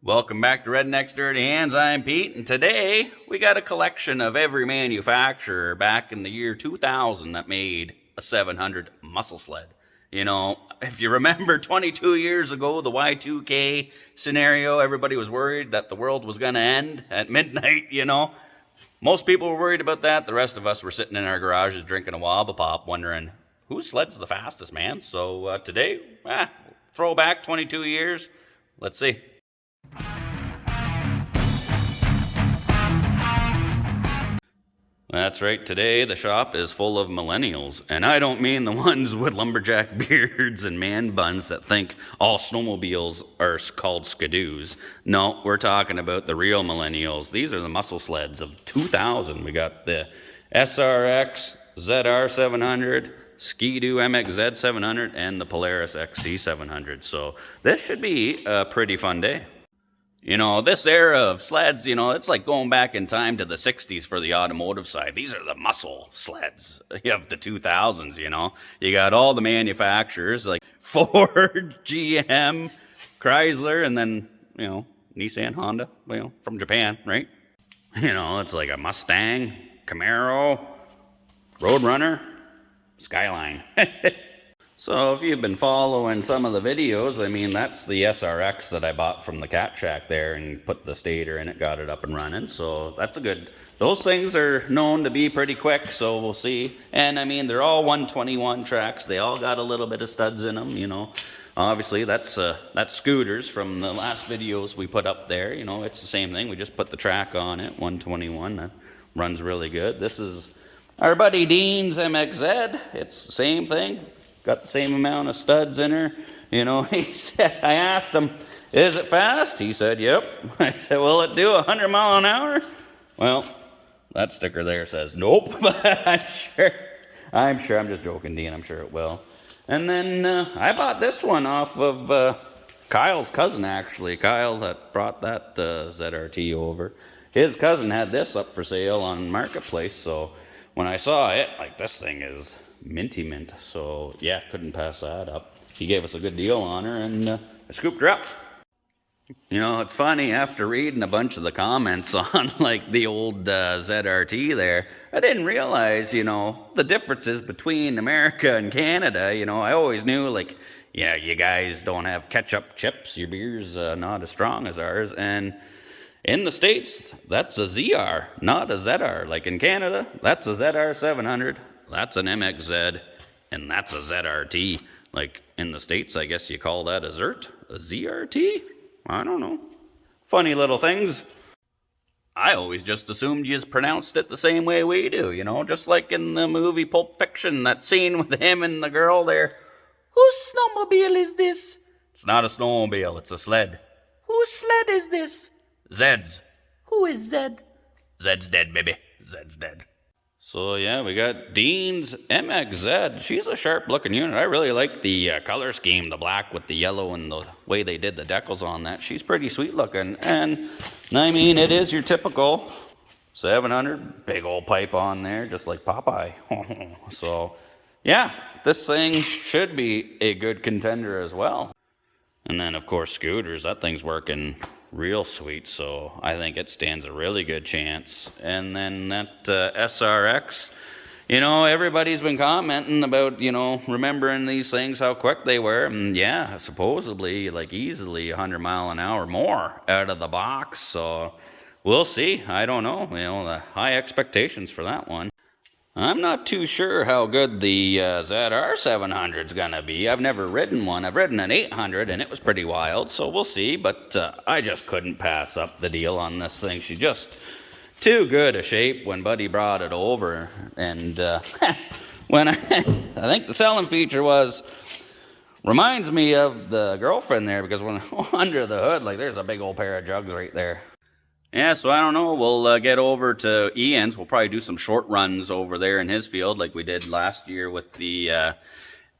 Welcome back to Redneck's Dirty Hands. I'm Pete, and today we got a collection of every manufacturer back in the year 2000 that made a 700 muscle sled. You know, if you remember 22 years ago, the Y2K scenario, everybody was worried that the world was going to end at midnight, you know. Most people were worried about that. The rest of us were sitting in our garages drinking a Wobble Pop wondering, whose sled's the fastest, man? So today, throwback 22 years. Let's see. That's right, today the shop is full of millennials, and I don't mean the ones with lumberjack beards and man buns that think all snowmobiles are called skidoos. No, we're talking about the real millennials. These are the muscle sleds of 2000. We got the SRX, ZR700, Ski-Doo MXZ 700, and the Polaris XC 700. So this should be a pretty fun day. You know, this era of sleds, you know, it's like going back in time to the 60s for the automotive side. These are the muscle sleds of the 2000s, you know. You got all the manufacturers like Ford, GM, Chrysler, and then, you know, Nissan, Honda, you know, from Japan, right? You know, it's like a Mustang, Camaro, Roadrunner, Skyline. So if you've been following some of the videos, I mean, that's the SRX that I bought from the Cat Shack there and put the stator in it, got it up and running. So that's a good, those things are known to be pretty quick, so we'll see. And I mean, they're all 121 tracks. They all got a little bit of studs in them, you know. Obviously, that's scooters from the last videos we put up there. You know, it's the same thing. We just put the track on it, 121. That runs really good. This is our buddy Dean's MXZ. It's the same thing. Got the same amount of studs in her. You know, he said, I asked him, is it fast? He said, yep. I said, will it do 100 miles an hour? Well, that sticker there says nope, but I'm sure, I'm just joking, Dean, I'm sure it will. And then I bought this one off of Kyle's cousin, actually. Kyle that brought that ZRT over. His cousin had this up for sale on Marketplace, so when I saw it, like, this thing is minty mint, so yeah, couldn't pass that up. He gave us a good deal on her, and I scooped her up. You know, it's funny, after reading a bunch of the comments on like the old ZRT there, I didn't realize, you know, the differences between America and Canada. You know, I always knew, like, yeah, you guys don't have ketchup chips, your beer's not as strong as ours, and in the States, that's a ZR, not a ZR. Like in Canada, that's a ZR 700. That's an MXZ, and that's a ZRT. Like, in the States, I guess you call that a ZRT? I don't know. Funny little things. I always just assumed you pronounced it the same way we do, you know, just like in the movie Pulp Fiction, that scene with him and the girl there. Whose snowmobile is this? It's not a snowmobile, it's a sled. Whose sled is this? Zed's. Who is Zed? Zed's dead, baby. Zed's dead. So yeah, we got Dean's MXZ. She's a sharp looking unit. I really like the color scheme, the black with the yellow and the way they did the decals on that. She's pretty sweet looking. And I mean, it is your typical 700, big old pipe on there, just like Popeye. So yeah, this thing should be a good contender as well. And then of course scooters, that thing's working real sweet, so I think it stands a really good chance. And then that SRX, you know, everybody's been commenting about, you know, remembering these things, how quick they were. And yeah, supposedly, like, easily 100 mile an hour more out of the box. So we'll see. I don't know, you know, the high expectations for that one. I'm not too sure how good the ZR 700 is going to be. I've never ridden one. I've ridden an 800, and it was pretty wild, so we'll see. But I just couldn't pass up the deal on this thing. She's just too good a shape when Buddy brought it over. And when I think the selling feature was, reminds me of the girlfriend there, because when under the hood, like, there's a big old pair of jugs right there. Yeah, so I don't know, we'll get over to Ian's. We'll probably do some short runs over there in his field like we did last year with the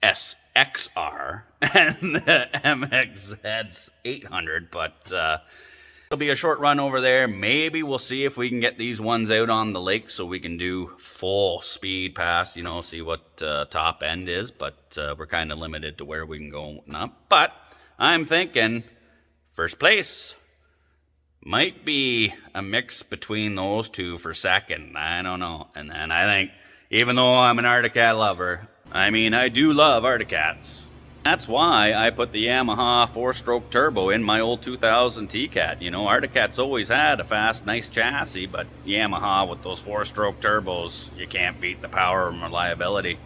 SXR and the MXZ 800. But it'll be a short run over there. Maybe we'll see if we can get these ones out on the lake so we can do full speed pass, you know, see what top end is. But we're kind of limited to where we can go and whatnot. But I'm thinking first place. Might be a mix between those two for second. I don't know. And then I think, even though I'm an Arctic Cat lover, I mean, I do love Arctic Cats. That's why I put the Yamaha 4-stroke turbo in my old 2000 T-Cat. You know, Arctic Cat's always had a fast, nice chassis, but Yamaha with those 4-stroke turbos, you can't beat the power and reliability.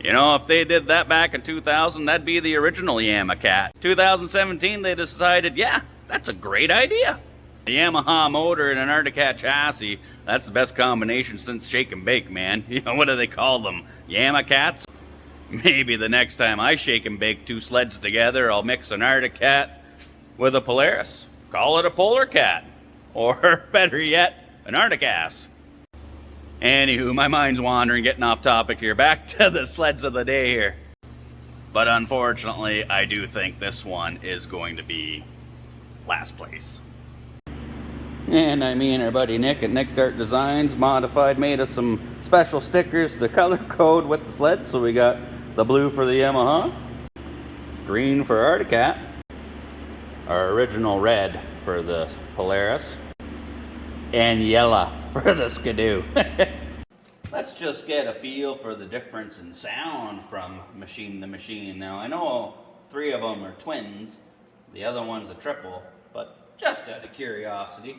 You know, if they did that back in 2000, that'd be the original Yamaha Cat. 2017, they decided, yeah, that's a great idea. A Yamaha motor and an Arctic Cat chassis, that's the best combination since Shake and Bake, man. You know, what do they call them? Yamaha Cats? Maybe the next time I shake and bake two sleds together, I'll mix an Arctic Cat with a Polaris. Call it a Polar Cat. Or, better yet, an Arctic Ass. Anywho, my mind's wandering, getting off topic here. Back to the sleds of the day here. But unfortunately, I do think this one is going to be last place. And I mean our buddy Nick at Nick Dart Designs Modified made us some special stickers to color code with the sleds. So we got the blue for the Yamaha, green for Arctic Cat, our original red for the Polaris, and yellow for the Skidoo. Let's just get a feel for the difference in sound from machine to machine. Now I know 3 of them are twins, the other one's a triple, but just out of curiosity.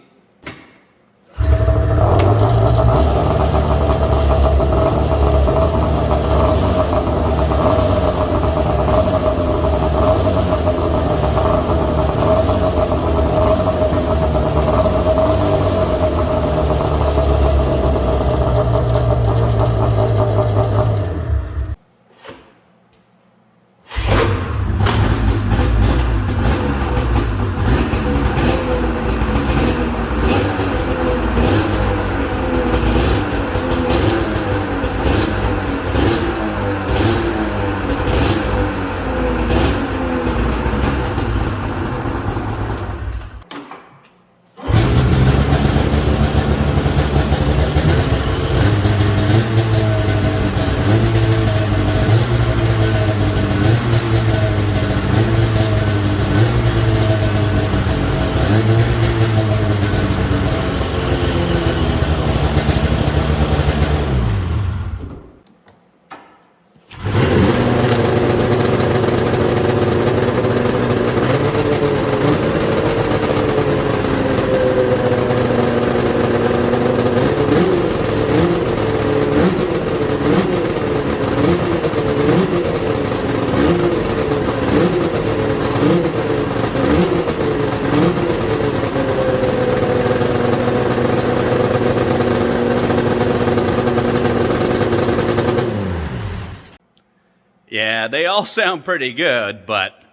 Yeah, they all sound pretty good, but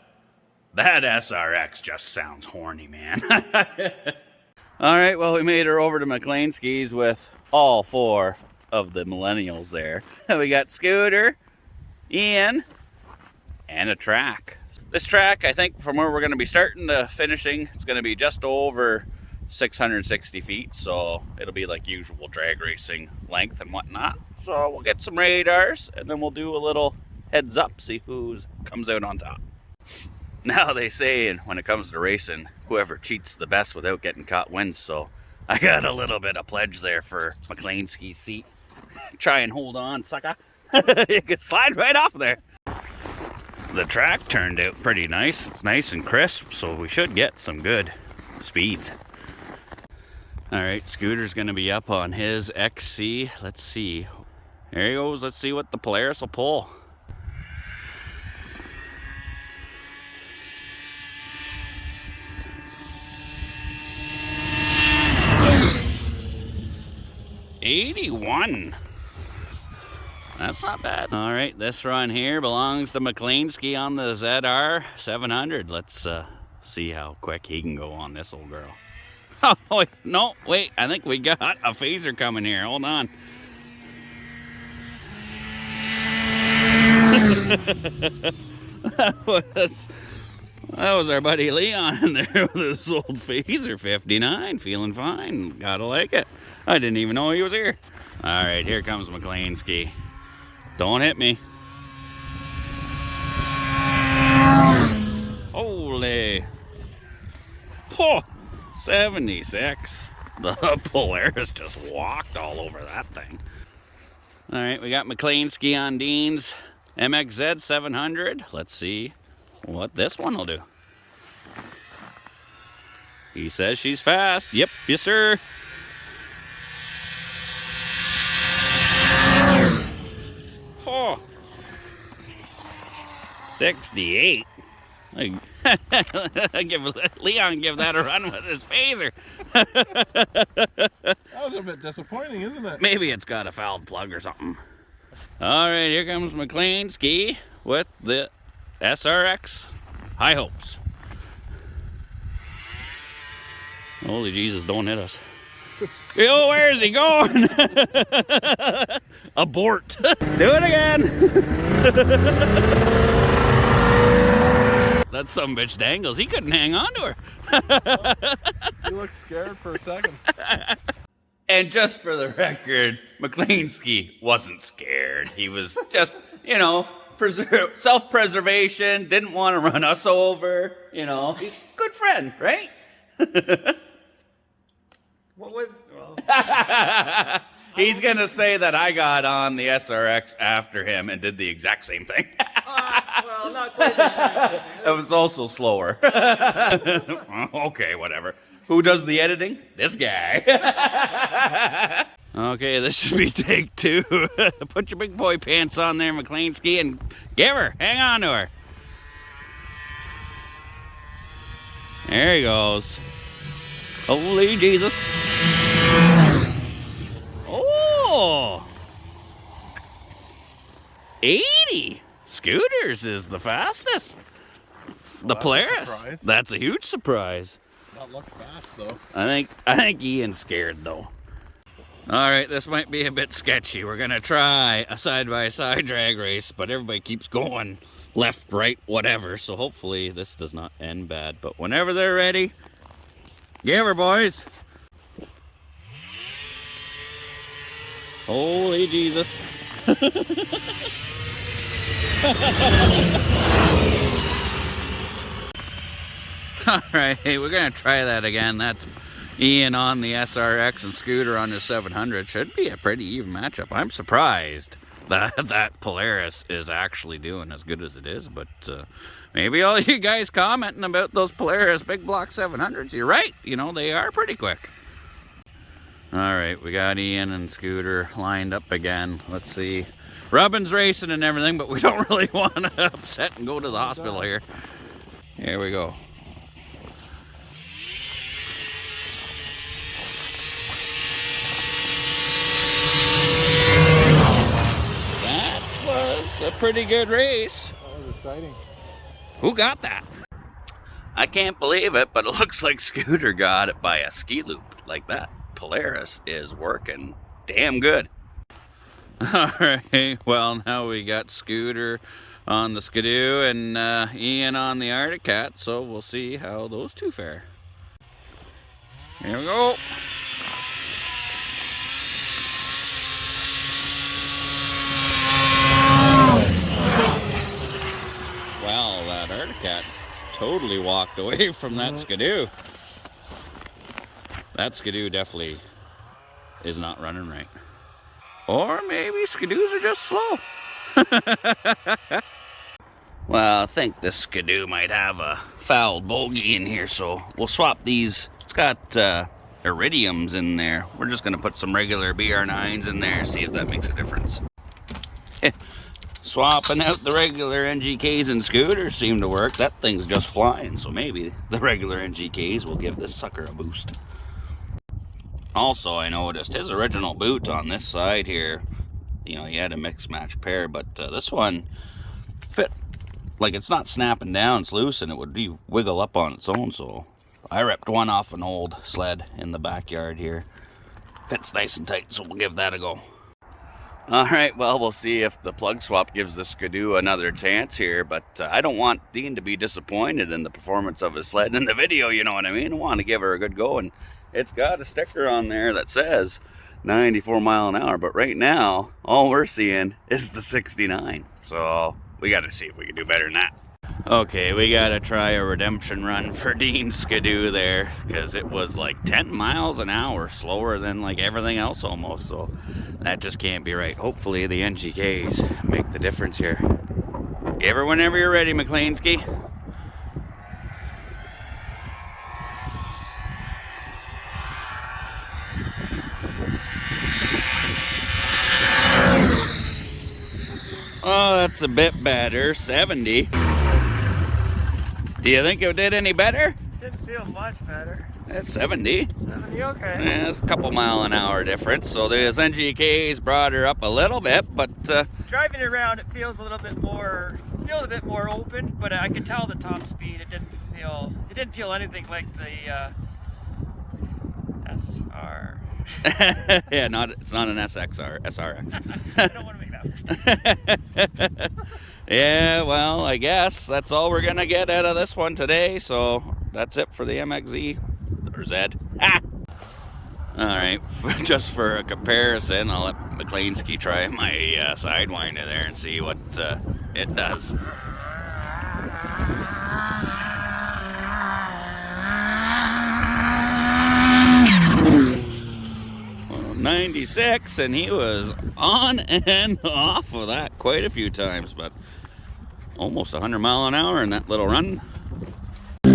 that SRX just sounds horny, man. All right, well, we made her over to McLeanski's with all 4 of the millennials there. We got Scooter, Ian, and a track. This track, I think, from where we're going to be starting to finishing, it's going to be just over 660 feet, so it'll be like usual drag racing length and whatnot. So we'll get some radars, and then we'll do a little heads up, see who comes out on top. Now they say, when it comes to racing, whoever cheats the best without getting caught wins, so I got a little bit of pledge there for McLeanski's seat. Try and hold on, sucker. You can slide right off there. The track turned out pretty nice. It's nice and crisp, so we should get some good speeds. All right, Scooter's gonna be up on his XC. Let's see. There he goes. Let's see what the Polaris will pull. $81. That's not bad. All right, this run here belongs to McLeanski on the ZR 700. Let's see how quick he can go on this old girl. Oh, wait, no, wait. I think we got a phaser coming here. Hold on. That was our buddy Leon in there with his old phaser 59. Feeling fine. Gotta like it. I didn't even know he was here. All right, here comes McLeanski. Don't hit me. Holy. Oh, 76. The Polaris just walked all over that thing. All right, we got McLean Ski on Dean's MXZ 700. Let's see what this one will do. He says she's fast. Yep, yes sir. Oh, 68. Leon give that a run with his phaser. That was a bit disappointing, isn't it? Maybe it's got a fouled plug or something. All right, here comes McLean Ski with the SRX High Hopes. Holy Jesus, don't hit us. Yo, where is he going? Abort. Do it again. That sumbitch dangles. He couldn't hang on to her. You looked scared for a second. And just for the record, McLean Ski wasn't scared. He was just, you know, self-preservation, didn't want to run us over, you know. He's a good friend, right? What was... Well, He's going to say that I got on the SRX after him and did the exact same thing. well, not quite. It was also slower. Okay, whatever. Who does the editing? This guy. Okay, this should be take 2. Put your big boy pants on there, McLean Ski, and give her. Hang on to her. There he goes. Holy Jesus. Oh! 80! Scooters is the fastest. The Polaris. That's a huge surprise. Not look fast though. I think Ian's scared though. All right, this might be a bit sketchy. We're gonna try a side-by-side drag race, but everybody keeps going left, right, whatever. So hopefully this does not end bad. But whenever they're ready, give her, boys. Holy Jesus. All right, hey, we're gonna try that again. That's Ian on the SRX and Scooter on the 700. Should be a pretty even matchup. I'm surprised that Polaris is actually doing as good as it is, but maybe all you guys commenting about those Polaris big block 700s, you're right. You know, they are pretty quick. All right, we got Ian and Scooter lined up again. Let's see. Robin's racing and everything, but we don't really want to upset and go to the hospital here. Here we go. That was a pretty good race. That was exciting. Who got that? I can't believe it, but it looks like Scooter got it by a ski loop like that. Polaris is working damn good. All right, well, now we got Scooter on the Skidoo and Ian on the Arctic Cat, so we'll see how those two fare. Here we go. Well, that Arctic Cat totally walked away from that Skidoo. That Skidoo definitely is not running right. Or maybe Skidoos are just slow. Well, I think this Skidoo might have a fouled bogey in here, so we'll swap these. It's got iridiums in there. We're just going to put some regular BR9s in there and see if that makes a difference. Swapping out the regular NGKs and Scooters seem to work. That thing's just flying, so maybe the regular NGKs will give this sucker a boost. Also, I noticed his original boot on this side here, you know, he had a mix match pair, but this one fit, like it's not snapping down, it's loose, and it would wiggle up on its own, so I ripped one off an old sled in the backyard here. Fits nice and tight, so we'll give that a go. All right, well, we'll see if the plug swap gives the Skidoo another chance here, but I don't want Dean to be disappointed in the performance of his sled in the video, you know what I mean? I want to give her a good go, and it's got a sticker on there that says 94 mile an hour, but right now, all we're seeing is the 69. So we got to see if we can do better than that. Okay, we gotta try a redemption run for Dean Skidoo there, because it was like 10 miles an hour slower than like everything else almost, so that just can't be right. Hopefully the NGKs make the difference here. Give her whenever you're ready, McLeansky. Oh, that's a bit better, 70. Do you think it did any better? Didn't feel much better. It's 70. 70, okay. Yeah, it's a couple mile an hour difference, so the NGKs brought her up a little bit, but Driving around, it feels a bit more open, but I could tell the top speed. It didn't feel anything like the SR. yeah, it's not an SXR, SRX. I don't want to make that mistake. Yeah, well, I guess that's all we're gonna get out of this one today, so that's it for the MXZ, or Z. Alright, just for a comparison, I'll let McLeansky try my Sidewinder there and see what it does. 96, and he was on and off of that quite a few times, but almost 100 mile an hour in that little run. Well,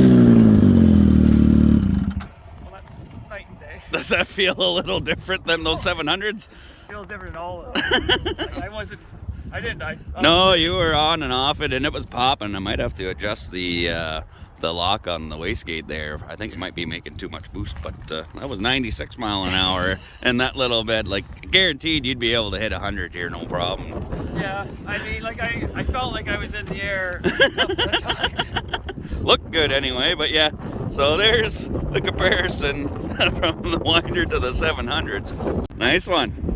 that's night and day. Does that feel a little different than those 700s? Feels different than all of them. I didn't. No, you were on and off it, and it was popping. I might have to adjust the lock on the wastegate there. I think it might be making too much boost, but that was 96 mile an hour, and that little bit, like, guaranteed you'd be able to hit 100 here, no problem. Yeah, I mean, like, I felt like I was in the air a couple of times. Looked good anyway, but yeah. So there's the comparison from the Winder to the 700s. Nice one.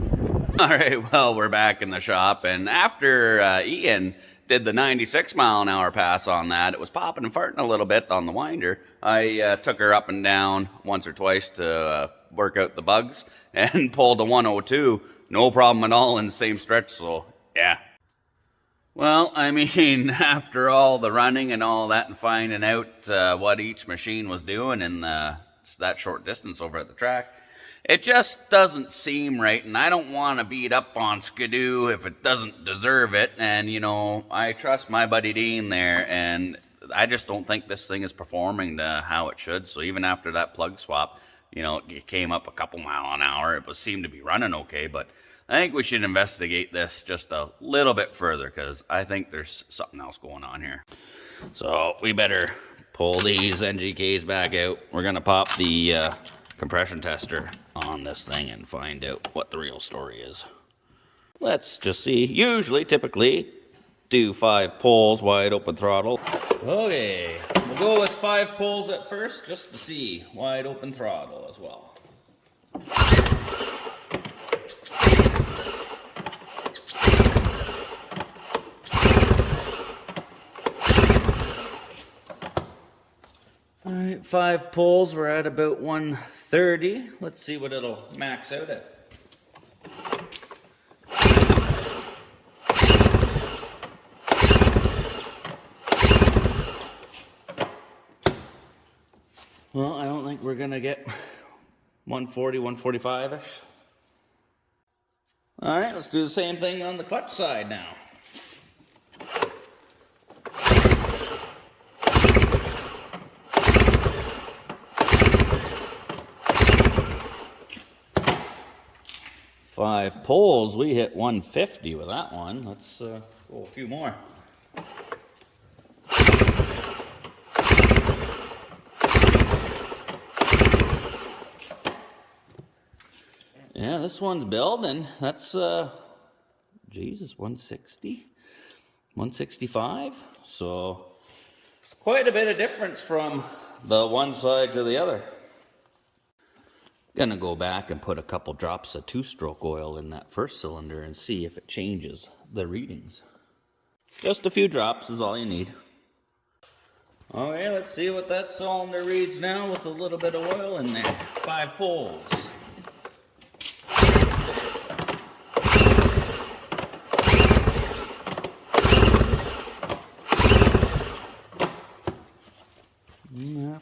All right, well, we're back in the shop, and after Ian did the 96 mile an hour pass on that, it was popping and farting a little bit on the Winder. I took her up and down once or twice to work out the bugs and pulled a 102. No problem at all in the same stretch, so yeah. Well, I mean, after all the running and all that and finding out what each machine was doing in that short distance over at the track, it just doesn't seem right, and I don't want to beat up on Skidoo if it doesn't deserve it. And, you know, I trust my buddy Dean there, and I just don't think this thing is performing to how it should. So even after that plug swap, you know, it came up a couple mile an hour. It seemed to be running okay, but I think we should investigate this just a little bit further, because I think there's something else going on here. So we better pull these NGKs back out. We're going to pop the compression tester on this thing and find out what the real story is. Let's just see. Typically do 5 pulls, wide open throttle. Okay, we'll go with 5 pulls at first just to see wide open throttle as well. All right, 5 pulls, we're at about 130. Let's see what it'll max out at. Well, I don't think we're gonna get 140, 145-ish. All right, let's do the same thing on the clutch side now. Five pulls, we hit 150 with that one. Let's go a few more. Yeah, this one's building. That's, Jesus, 160? 165? So, quite a bit of difference from the one side to the other. Gonna go back and put a couple drops of 2-stroke oil in that first cylinder and see if it changes the readings. Just a few drops is all you need. Okay, let's see what that cylinder reads now with a little bit of oil in there. 5 pulls.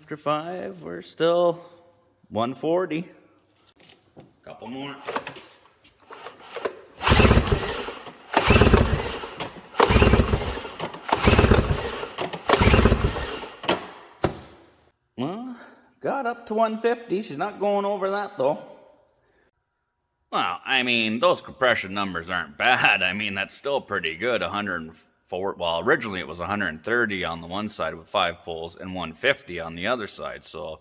After 5, we're still 140. Couple more. Well, got up to 150. She's not going over that though. Well, I mean, those compression numbers aren't bad. I mean, that's still pretty good. 104. Well, originally it was 130 on the one side with 5 pulls and 150 on the other side. So,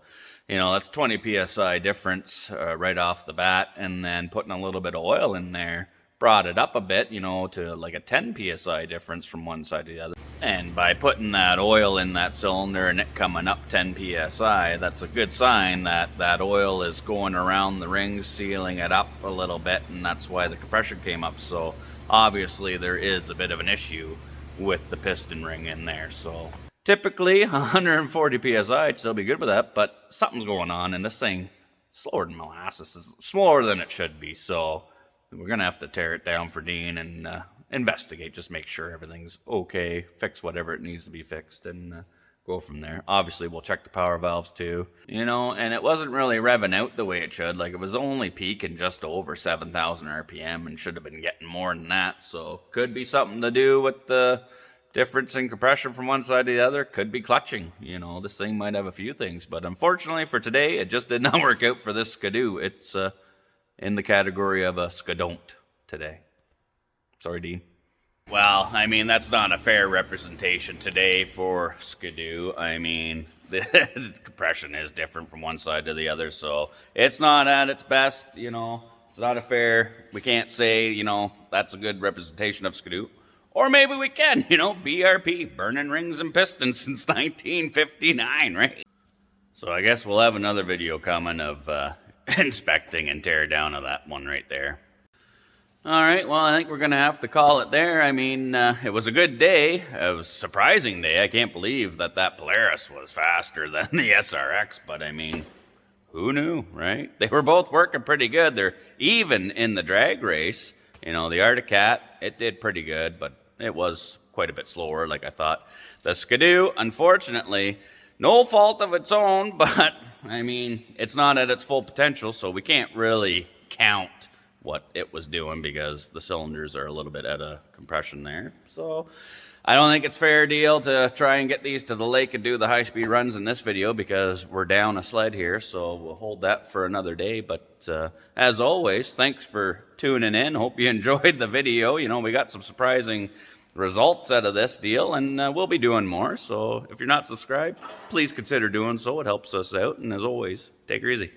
that's 20 psi difference right off the bat. And then putting a little bit of oil in there brought it up a bit, to like a 10 psi difference from one side to the other. And by putting that oil in that cylinder and it coming up 10 psi, that's a good sign that that oil is going around the rings, sealing it up a little bit, and that's why the compression came up. So obviously there is a bit of an issue with the piston ring in there. So typically 140 psi, I'd still be good with that, but something's going on, and this thing, slower than molasses, is slower than it should be. So we're gonna have to tear it down for Dean and investigate, just make sure everything's okay, fix whatever it needs to be fixed, and go from there. Obviously, we'll check the power valves too, and it wasn't really revving out the way it should. Like, it was only peaking just over 7,000 RPM and should have been getting more than that. So could be something to do with the difference in compression from one side to the other. Could be clutching. This thing might have a few things, but unfortunately for today, it just did not work out for this Skidoo. It's in the category of a skadon't today. Sorry, Dean. Well, I mean, that's not a fair representation today for Skidoo. I mean, the compression is different from one side to the other, so it's not at its best, It's not a fair, we can't say, that's a good representation of Skidoo. Or maybe we can, BRP, burning rings and pistons since 1959, right? So I guess we'll have another video coming of inspecting and tear down of that one right there. All right, well, I think we're going to have to call it there. I mean, it was a good day. It was a surprising day. I can't believe that Polaris was faster than the SRX, but I mean, who knew, right? They were both working pretty good. They're even in the drag race. The Arctic Cat, it did pretty good, but it was quite a bit slower, like I thought. The Skidoo, unfortunately, no fault of its own, but I mean, it's not at its full potential, so we can't really count what it was doing because the cylinders are a little bit out of compression there. So I don't think it's fair deal to try and get these to the lake and do the high-speed runs in this video because we're down a sled here, so we'll hold that for another day. But as always, thanks for tuning in. Hope you enjoyed the video. We got some surprising results out of this deal, and we'll be doing more. So if you're not subscribed, please consider doing so. It helps us out, and as always, take her easy.